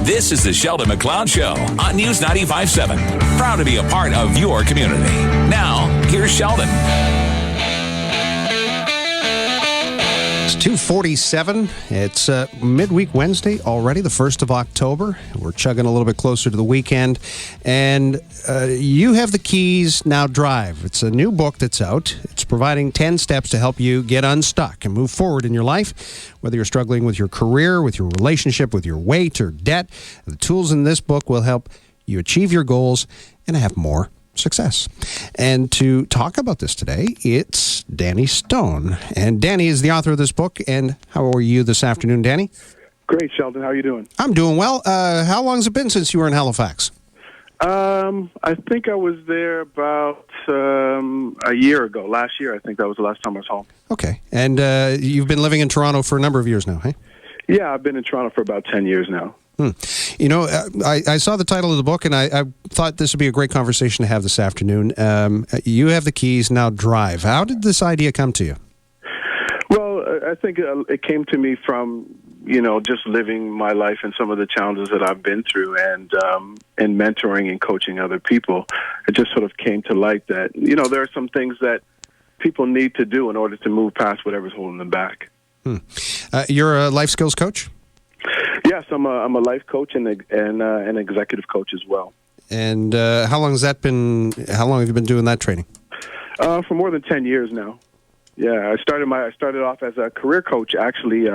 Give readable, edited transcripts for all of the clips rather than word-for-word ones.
This is the Sheldon MacLeod Show on News 95.7. Proud to be a part of your community. Now, here's Sheldon. It's 2:47. It's midweek Wednesday already, the 1st of October. We're chugging a little bit closer to the weekend. And You Have the Keys, Now Drive. It's a new book that's out. It's providing 10 steps to help you get unstuck and move forward in your life. Whether you're struggling with your career, with your relationship, with your weight or debt, the tools in this book will help you achieve your goals and have more success. And to talk about this today, it's Danny Stone. And Danny is the author of this book. And how are you this afternoon, Danny? Great, Sheldon. How are you doing? I'm doing well. How long has it been since you were in Halifax? I think I was there about a year ago. Last year, I think that was the last time I was home. Okay. And you've been living in Toronto for a number of years now, hey? Yeah, I've been in Toronto for about 10 years now. You know, I saw the title of the book, and I thought this would be a great conversation to have this afternoon. You Have the Keys, Now Drive. How did this idea come to you? Well, I think it came to me from, just living my life and some of the challenges that I've been through and mentoring and coaching other people. It just sort of came to light that, there are some things that people need to do in order to move past whatever's holding them back. You're a life skills coach? Yes, I'm a life coach and an executive coach as well. And how long have you been doing that training? For more than 10 years now. Yeah, I started off as a career coach actually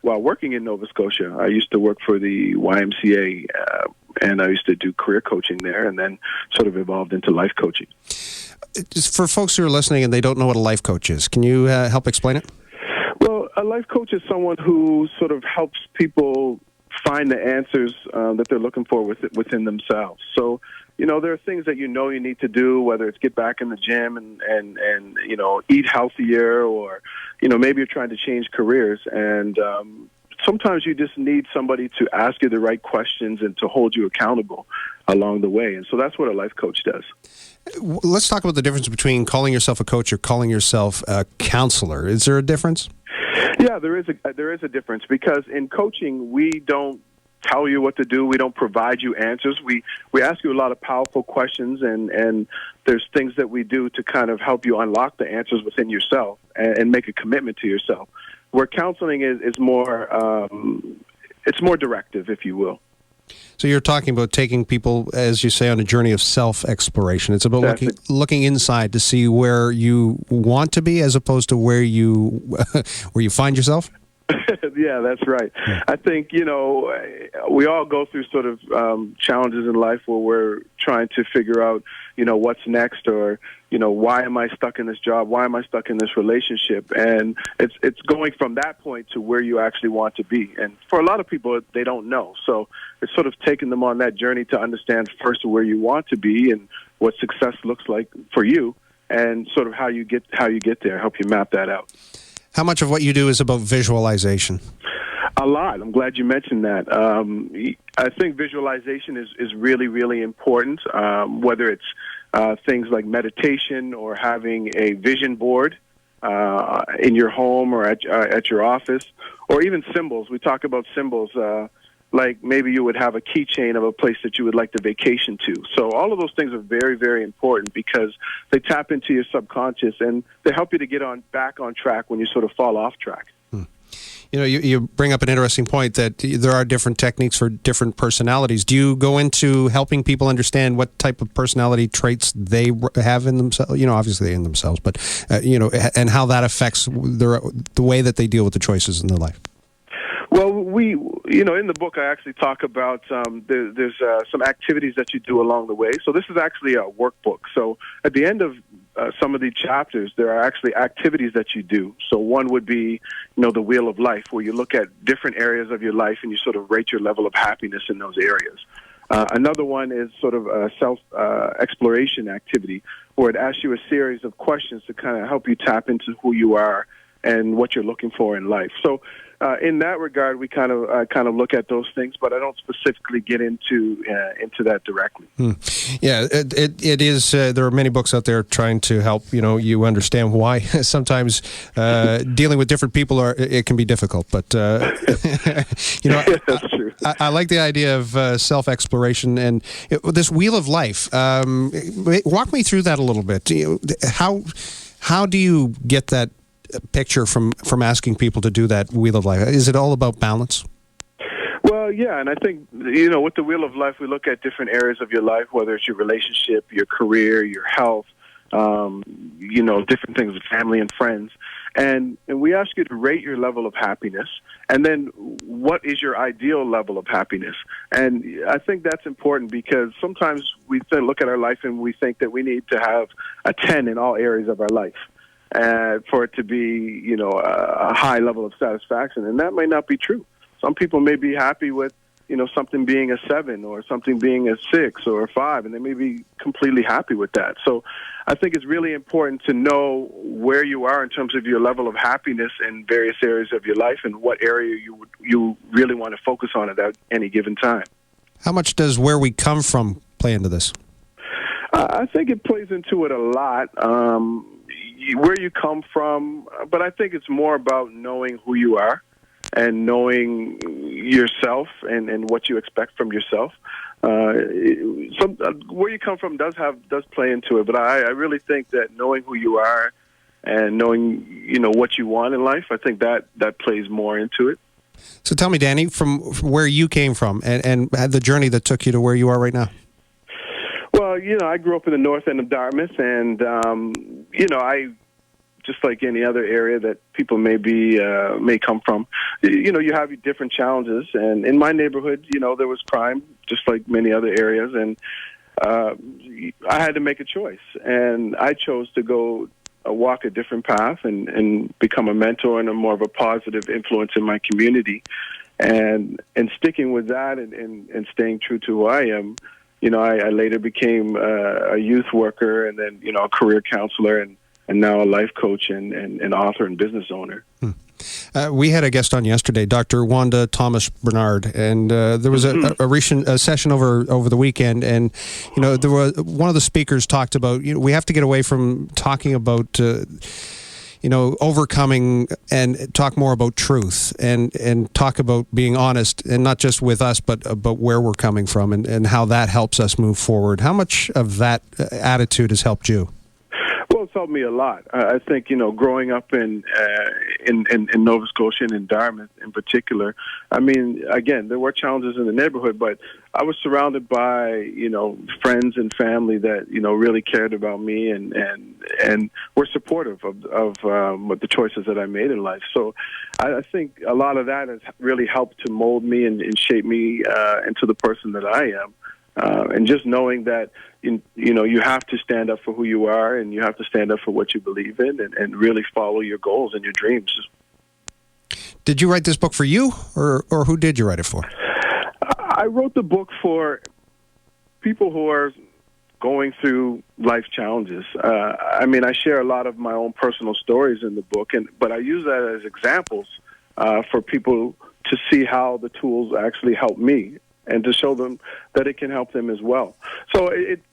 while working in Nova Scotia. I used to work for the YMCA and I used to do career coaching there, and then sort of evolved into life coaching. Just for folks who are listening and they don't know what a life coach is, can you help explain it? Well, a life coach is someone who sort of helps people find the answers that they're looking for within themselves. So, there are things that you need to do, whether it's get back in the gym and eat healthier, or, maybe you're trying to change careers. And sometimes you just need somebody to ask you the right questions and to hold you accountable along the way. And so that's what a life coach does. Let's talk about the difference between calling yourself a coach or calling yourself a counselor. Is there a difference? Yeah, there is a difference, because in coaching, we don't tell you what to do. We don't provide you answers. We ask you a lot of powerful questions, and there's things that we do to kind of help you unlock the answers within yourself and make a commitment to yourself. Where counseling is more, it's more directive, if you will. So you're talking about taking people, as you say, on a journey of self-exploration. It's about looking inside to see where you want to be, as opposed to where you find yourself? Yeah, that's right. Yeah. I think, we all go through sort of challenges in life where we're trying to figure out, what's next, or, why am I stuck in this job? Why am I stuck in this relationship? And it's going from that point to where you actually want to be. And for a lot of people, they don't know. So it's sort of taking them on that journey to understand first where you want to be and what success looks like for you, and sort of how you get there, help you map that out. How much of what you do is about visualization? A lot. I'm glad you mentioned that. I think visualization is really, really important, whether it's things like meditation or having a vision board in your home or at your office, or even symbols. We talk about symbols, like maybe you would have a keychain of a place that you would like to vacation to. So all of those things are very, very important, because they tap into your subconscious and they help you to get back on track when you sort of fall off track. You bring up an interesting point that there are different techniques for different personalities. Do you go into helping people understand what type of personality traits they have in themselves? Obviously in themselves, but, and how that affects the way that they deal with the choices in their life? Well, in the book, I actually talk about there's some activities that you do along the way. So this is actually a workbook. So at the end of some of the chapters, there are actually activities that you do. So one would be, the Wheel of Life, where you look at different areas of your life and you sort of rate your level of happiness in those areas. Another one is sort of a self-exploration activity, where it asks you a series of questions to kind of help you tap into who you are and what you're looking for in life. So in that regard, we kind of look at those things, but I don't specifically get into that directly. Yeah, it is. There are many books out there trying to help you understand why sometimes dealing with different people it can be difficult. But that's true. I like the idea of self-exploration and this wheel of life. Walk me through that a little bit. How do you get that picture from asking people to do that wheel of life? Is it all about balance? Well, yeah, and I think, with the wheel of life, we look at different areas of your life, whether it's your relationship, your career, your health, different things with family and friends. And we ask you to rate your level of happiness, and then what is your ideal level of happiness? And I think that's important because sometimes we look at our life and we think that we need to have a 10 in all areas of our life for it to be, a high level of satisfaction. And that might not be true. Some people may be happy with, something being a 7 or something being a 6 or a 5, and they may be completely happy with that. So I think it's really important to know where you are in terms of your level of happiness in various areas of your life and what area you really want to focus on at any given time. How much does where we come from play into this? I think it plays into it a lot. Where you come from, but I think it's more about knowing who you are and knowing yourself and what you expect from yourself. Where you come from does play into it, but I really think that knowing who you are and knowing what you want in life, I think that plays more into it. So tell me, Danny, from where you came from and the journey that took you to where you are right now. Well, I grew up in the north end of Dartmouth, and I, just like any other area that people may come from, you have your different challenges. And in my neighborhood, there was crime, just like many other areas, and I had to make a choice. And I chose to go walk a different path and become a mentor and a more of a positive influence in my community. And sticking with that and staying true to who I am, I later became a youth worker and then, a career counselor and now a life coach and author and business owner. We had a guest on yesterday, Dr. Wanda Thomas Bernard, and there was a recent session over the weekend, and there was one of the speakers talked about we have to get away from talking about overcoming and talk more about truth and talk about being honest, and not just with us, but about where we're coming from and how that helps us move forward. How much of that attitude has helped you? Well, it's helped me a lot. I think, growing up in Nova Scotia and in Dartmouth in particular, I mean, again, there were challenges in the neighborhood, but I was surrounded by, friends and family that, really cared about me and were supportive of the choices that I made in life. So I think a lot of that has really helped to mold me and shape me into the person that I am. And just knowing that, you have to stand up for who you are and you have to stand up for what you believe in and really follow your goals and your dreams. Did you write this book for you or who did you write it for? I wrote the book for people who are going through life challenges. I share a lot of my own personal stories in the book, but I use that as examples for people to see how the tools actually help me and to show them that it can help them as well. So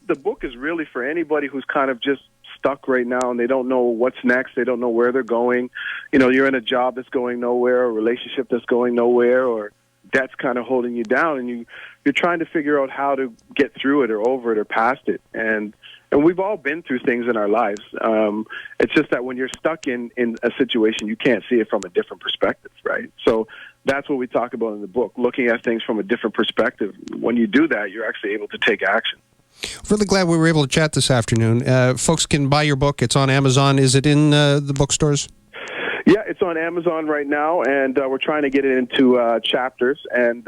the book is really for anybody who's kind of just stuck right now and they don't know what's next. They don't know where they're going. You're in a job that's going nowhere, a relationship that's going nowhere, or debt's kind of holding you down, and you're trying to figure out how to get through it or over it or past it. And we've all been through things in our lives. It's just that when you're stuck in a situation, you can't see it from a different perspective, right? So that's what we talk about in the book, looking at things from a different perspective. When you do that, you're actually able to take action. Really glad we were able to chat this afternoon. Folks can buy your book. It's on Amazon. Is it in the bookstores? Yeah, it's on Amazon right now, and we're trying to get it into chapters. And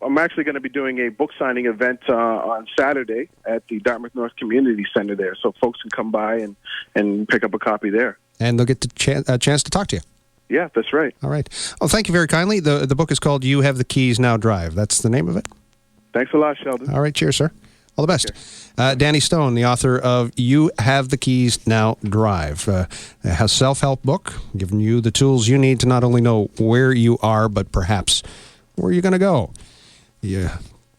I'm actually going to be doing a book signing event on Saturday at the Dartmouth North Community Center there, so folks can come by and pick up a copy there. And they'll get a chance to talk to you. Yeah, that's right. All right. Well, thank you very kindly. The book is called You Have the Keys, Now Drive. That's the name of it? Thanks a lot, Sheldon. All right. Cheers, sir. All the best. Danny Stone, the author of You Have the Keys, Now Drive. A self-help book giving you the tools you need to not only know where you are, but perhaps where you're going to go. You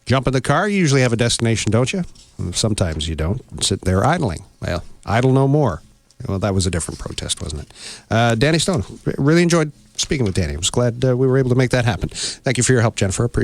jump in the car, you usually have a destination, don't you? Sometimes you don't. Sit there idling. Well, idle no more. Well, that was a different protest, wasn't it? Danny Stone, really enjoyed speaking with Danny. I was glad we were able to make that happen. Thank you for your help, Jennifer. Appreciate it.